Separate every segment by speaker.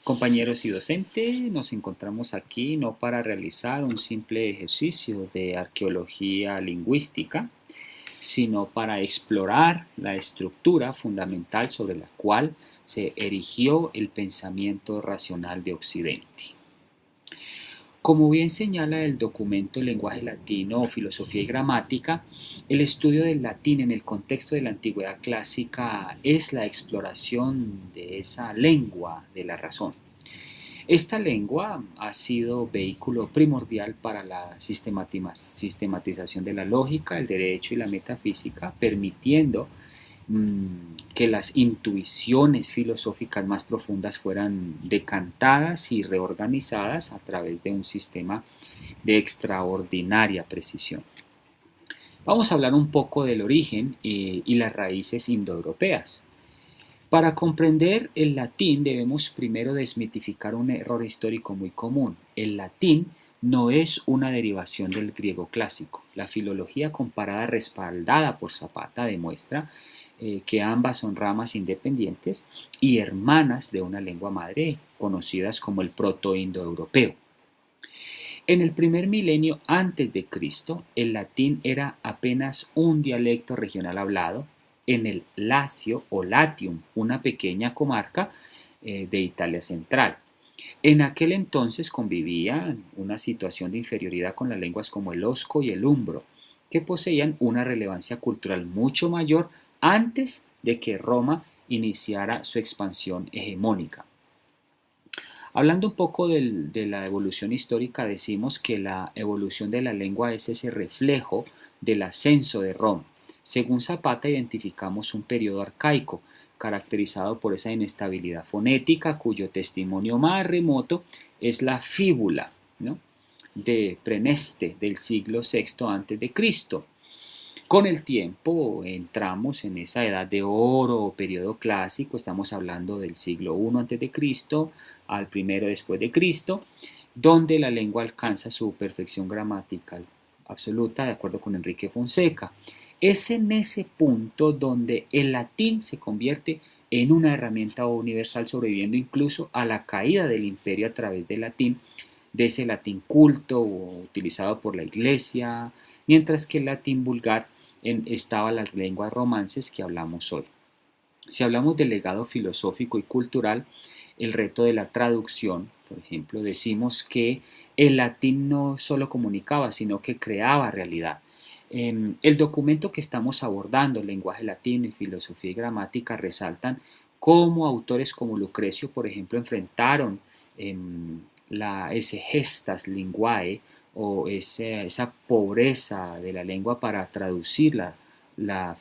Speaker 1: Compañeros y docente, nos encontramos aquí no para realizar un simple ejercicio de arqueología lingüística, sino para explorar la estructura fundamental sobre la cual se erigió el pensamiento racional de Occidente. Como bien señala el documento Lenguaje Latino o Filosofía y Gramática, el estudio del latín en el contexto de la antigüedad clásica es la exploración de esa lengua de la razón. Esta lengua ha sido vehículo primordial para la sistematización de la lógica, el derecho y la metafísica, permitiendo que las intuiciones filosóficas más profundas fueran decantadas y reorganizadas a través de un sistema de extraordinaria precisión. Vamos a hablar un poco del origen y las raíces indoeuropeas. Para comprender el latín debemos primero desmitificar un error histórico muy común. El latín no es una derivación del griego clásico. La filología comparada respaldada por Zapata demuestra que ambas son ramas independientes y hermanas de una lengua madre conocidas como el proto-indoeuropeo. En el primer milenio antes de Cristo, el latín era apenas un dialecto regional hablado en el Lacio o Latium, una pequeña comarca de Italia central. En aquel entonces convivía una situación de inferioridad con las lenguas como el osco y el umbro, que poseían una relevancia cultural mucho mayor antes de que Roma iniciara su expansión hegemónica. Hablando un poco de la evolución histórica, decimos que la evolución de la lengua es ese reflejo del ascenso de Roma. Según Zapata, identificamos un periodo arcaico, caracterizado por esa inestabilidad fonética, cuyo testimonio más remoto es la fíbula, ¿no?, de Preneste del siglo VI a.C. Con el tiempo entramos en esa edad de oro o periodo clásico, estamos hablando del siglo I a.C. al primero después de Cristo, donde la lengua alcanza su perfección gramatical absoluta, de acuerdo con Enrique Fonseca. Es en ese punto donde el latín se convierte en una herramienta universal, sobreviviendo incluso a la caída del imperio a través del latín, de ese latín culto utilizado por la iglesia, mientras que el latín vulgar estaba las lenguas romances que hablamos hoy. Si hablamos del legado filosófico y cultural, el reto de la traducción, por ejemplo, decimos que el latín no solo comunicaba, sino que creaba realidad. El documento que estamos abordando, lenguaje latino y filosofía y gramática, resaltan cómo autores como Lucrecio, por ejemplo, enfrentaron la gestas linguae o esa pobreza de la lengua para traducir la, la,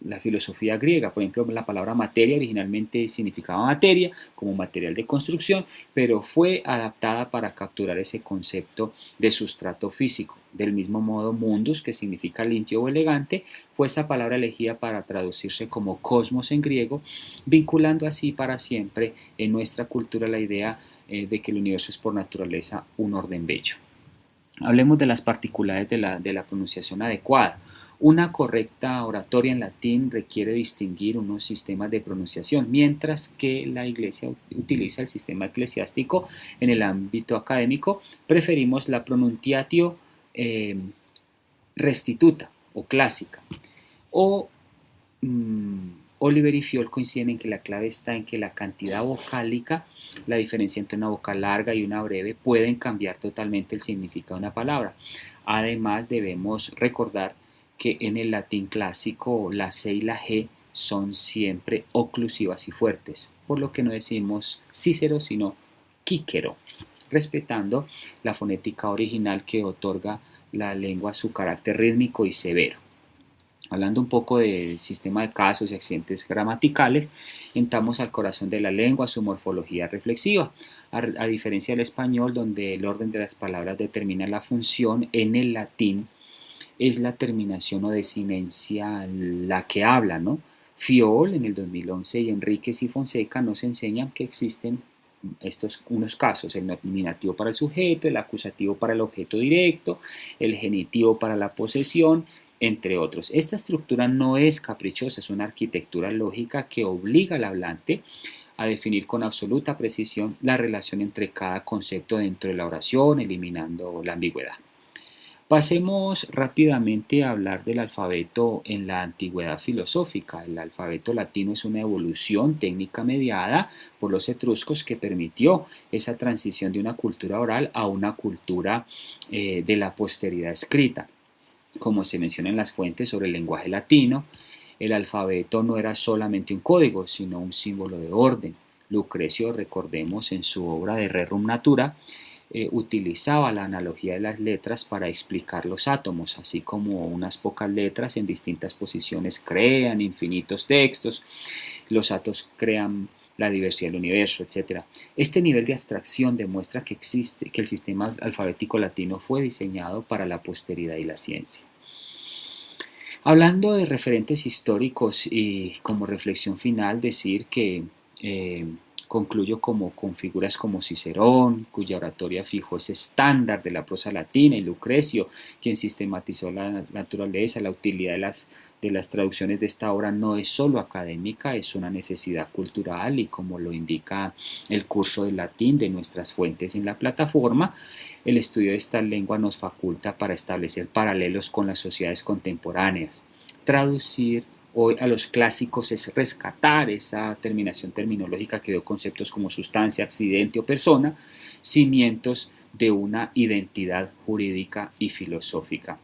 Speaker 1: la filosofía griega. Por ejemplo, la palabra materia originalmente significaba materia como material de construcción, pero fue adaptada para capturar ese concepto de sustrato físico. Del mismo modo, mundus, que significa limpio o elegante, fue esa palabra elegida para traducirse como cosmos en griego, vinculando así para siempre en nuestra cultura la idea de que el universo es por naturaleza un orden bello. Hablemos de las particularidades de la pronunciación adecuada. Una correcta oratoria en latín requiere distinguir unos sistemas de pronunciación, mientras que la Iglesia utiliza el sistema eclesiástico en el ámbito académico. Preferimos la pronunciatio restituta o clásica. O Oliver y Fiol coinciden en que la clave está en que la cantidad vocálica, la diferencia entre una vocal larga y una breve, pueden cambiar totalmente el significado de una palabra. Además, debemos recordar que en el latín clásico la C y la G son siempre oclusivas y fuertes, por lo que no decimos Cícero, sino Quíquero, respetando la fonética original que otorga la lengua su carácter rítmico y severo. Hablando un poco del sistema de casos y accidentes gramaticales, entramos al corazón de la lengua, su morfología reflexiva. A diferencia del español, donde el orden de las palabras determina la función, en el latín es la terminación o desinencia la que habla, ¿no? Fiol en el 2011 y Enríquez y Fonseca nos enseñan que existen unos casos: el nominativo para el sujeto, el acusativo para el objeto directo, el genitivo para la posesión, entre otros. Esta estructura no es caprichosa, es una arquitectura lógica que obliga al hablante a definir con absoluta precisión la relación entre cada concepto dentro de la oración, eliminando la ambigüedad. Pasemos rápidamente a hablar del alfabeto en la antigüedad filosófica. El alfabeto latino es una evolución técnica mediada por los etruscos que permitió esa transición de una cultura oral a una cultura de la posteridad escrita. Como se menciona en las fuentes sobre el lenguaje latino, el alfabeto no era solamente un código, sino un símbolo de orden. Lucrecio, recordemos en su obra de Rerum Natura, utilizaba la analogía de las letras para explicar los átomos, así como unas pocas letras en distintas posiciones crean infinitos textos, los átomos crean la diversidad del universo, etc. Este nivel de abstracción demuestra que el sistema alfabético latino fue diseñado para la posteridad y la ciencia. Hablando de referentes históricos y como reflexión final, decir que concluyo con figuras como Cicerón, cuya oratoria fijó ese estándar de la prosa latina, y Lucrecio, quien sistematizó la naturaleza, la utilidad de las traducciones de esta obra no es solo académica, es una necesidad cultural y como lo indica el curso de latín de nuestras fuentes en la plataforma, el estudio de esta lengua nos faculta para establecer paralelos con las sociedades contemporáneas. Traducir hoy a los clásicos es rescatar esa terminación terminológica que dio conceptos como sustancia, accidente o persona, cimientos de una identidad jurídica y filosófica.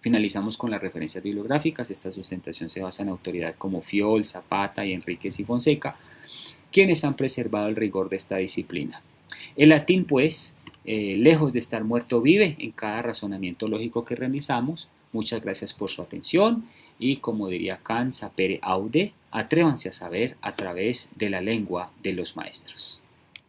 Speaker 1: Finalizamos con las referencias bibliográficas. Esta sustentación se basa en autoridades como Fiol, Zapata y Enríquez y Fonseca, quienes han preservado el rigor de esta disciplina. El latín, pues, lejos de estar muerto, vive en cada razonamiento lógico que realizamos. Muchas gracias por su atención y, como diría Kant, sapere aude, atrévanse a saber a través de la lengua de los maestros.